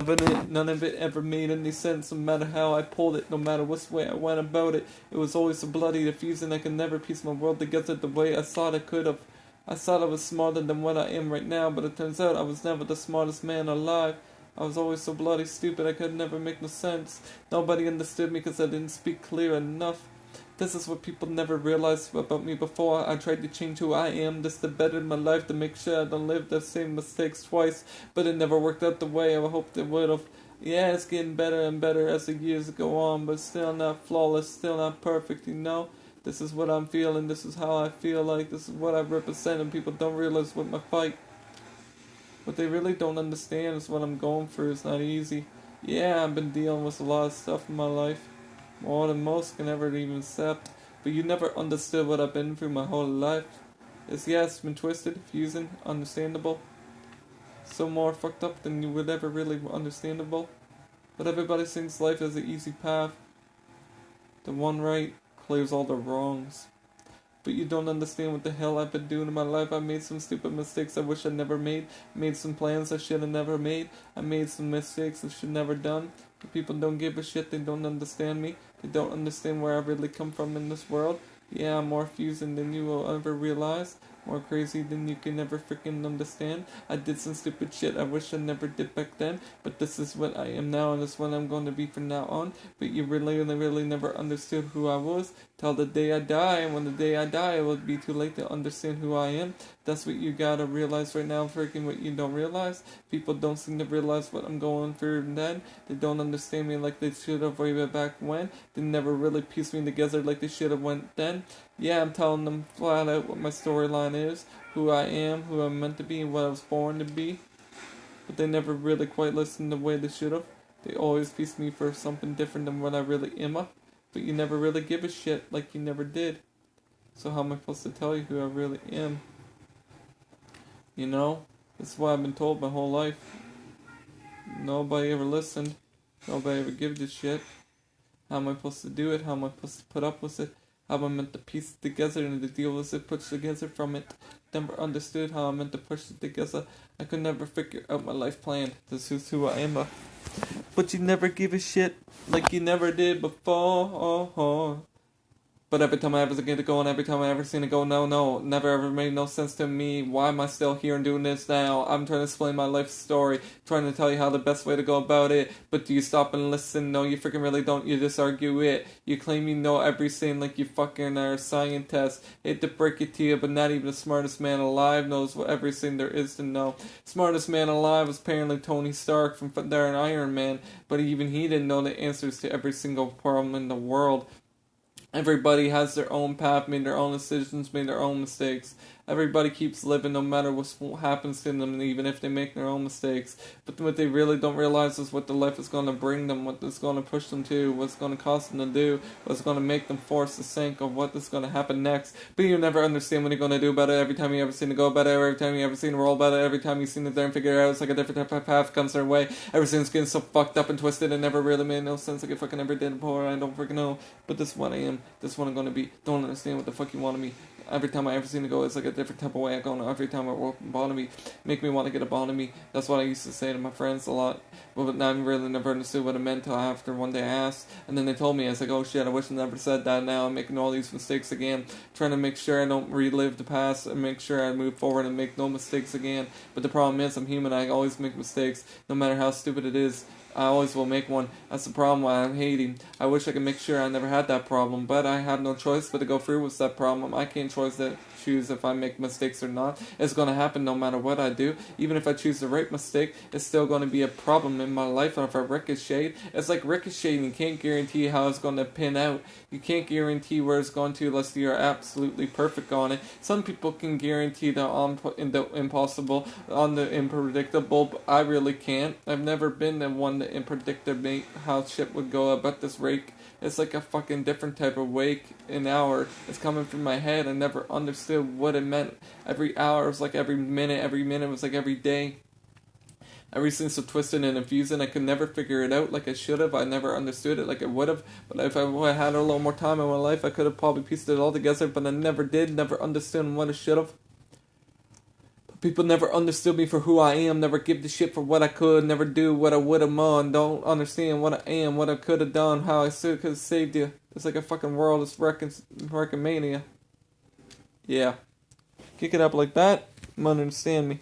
None of it ever made any sense, no matter how I pulled it, no matter which way I went about it. It was always so bloody confusing, I could never piece my world together the way I thought I could have. I thought I was smarter than what I am right now, but it turns out I was never the smartest man alive. I was always so bloody stupid I could never make no sense. Nobody understood me because I didn't speak clear enough. This is what people never realized about me before. I tried to change who I am, just to better my life, to make sure I don't live the same mistakes twice, but it never worked out the way I hoped it would have. Yeah, it's getting better and better as the years go on, but still not flawless, still not perfect, you know? This is what I'm feeling, this is how I feel like, this is what I represent, and people don't realize what my fight. What they really don't understand is what I'm going through. It's not easy. Yeah, I've been dealing with a lot of stuff in my life, more than most can ever even accept. But you never understood what I've been through my whole life. It's been twisted, fusing, understandable. So more fucked up than you would ever really understandable. But everybody thinks life is an easy path. The one right clears all the wrongs. But you don't understand what the hell I've been doing in my life. I made some stupid mistakes I wish I never made. Made some plans I should have never made. I made some mistakes I should never done. But people don't give a shit. They don't understand me. They don't understand where I really come from in this world. Yeah, I'm more fusing than you will ever realize. More crazy than you can ever freaking understand. I did some stupid shit I wish I never did back then. But this is what I am now, and it's what I'm going to be from now on. But you really never understood who I was till the day I die. And when the day I die, it will be too late to understand who I am. That's what you gotta realize right now, freaking what you don't realize. People don't seem to realize what I'm going through then. They don't understand me like they should have way back when. They never really pieced me together like they should have went then. Yeah, I'm telling them flat out what my storyline is, who I am, who I'm meant to be, and what I was born to be. But they never really quite listened the way they should have. They always pieced me for something different than what I really am. But you never really give a shit like you never did. So how am I supposed to tell you who I really am? You know? That's why I've been told my whole life. Nobody ever listened. Nobody ever gives a shit. How am I supposed to do it? How am I supposed to put up with it? How am I meant to piece it together and to deal with it, put together from it? Never understood how I'm meant to push it together. I could never figure out my life plan. This is who I am. But you never give a shit like you never did before. But every time I ever get it going, every time I ever seen it go, no, never ever made no sense to me. Why am I still here and doing this now? I'm trying to explain my life story, trying to tell you how the best way to go about it. But do you stop and listen? No, you freaking really don't. You just argue it. You claim you know everything like you fucking are a scientist. Hate to break it to you, but not even the smartest man alive knows what everything there is to know. Smartest man alive was apparently Tony Stark from there in Iron Man, but even he didn't know the answers to every single problem in the world. Everybody has their own path, made their own decisions, made their own mistakes. Everybody keeps living no matter what happens to them, even if they make their own mistakes. But what they really don't realize is what the life is going to bring them, what it's going to push them to, what's going to cause them to do, what's going to make them force to sink, or what is going to happen next. But you never understand what you're going to do about it. Every time you ever seen it go about it, every time you ever seen it roll about it, every time you've seen it there and figure it out, it's like a different type of path comes their way. Everything's getting so fucked up and twisted and never really made no sense like it fucking ever did before. I don't freaking know. But this is what I am. This is what I'm going to be. Don't understand what the fuck you want of me. Every time I ever seen it go, it's like a different type of way I go. Every time I walk bottom me, make me want to get a bottom me. That's what I used to say to my friends a lot. But I really never understood what it meant until after one day I asked. And then they told me, I was like, oh shit, I wish I never said that now. I'm making all these mistakes again. Trying to make sure I don't relive the past and make sure I move forward and make no mistakes again. But the problem is, I'm human. I always make mistakes, no matter how stupid it is. I always will make one. That's the problem why I'm hating. I wish I could make sure I never had that problem, but I have no choice but to go through with that problem. I can't choose if I make mistakes or not. It's going to happen no matter what I do. Even if I choose the right mistake, it's still going to be a problem in my life. And if I ricochet, it's like ricocheting. You can't guarantee how it's going to pin out. You can't guarantee where it's going to unless you're absolutely perfect on it. Some people can guarantee the impossible, on the unpredictable, but I really can't. I've never been the one that predicted how shit would go about this rake. It's like a fucking different type of wake an hour. It's coming from my head. I never understood what it meant. Every hour was like every minute was like every day. Everything's so twisted and confusing. I could never figure it out like I should have. I never understood it like I would have. But if I had a little more time in my life, I could have probably pieced it all together. But I never did. Never understood what I should have. People never understood me for who I am, never give the shit for what I could, never do what I would have done, don't understand what I am, what I could have done, how I still could have saved you. It's like a fucking world is wrecking mania. Yeah. Kick it up like that, you might understand me.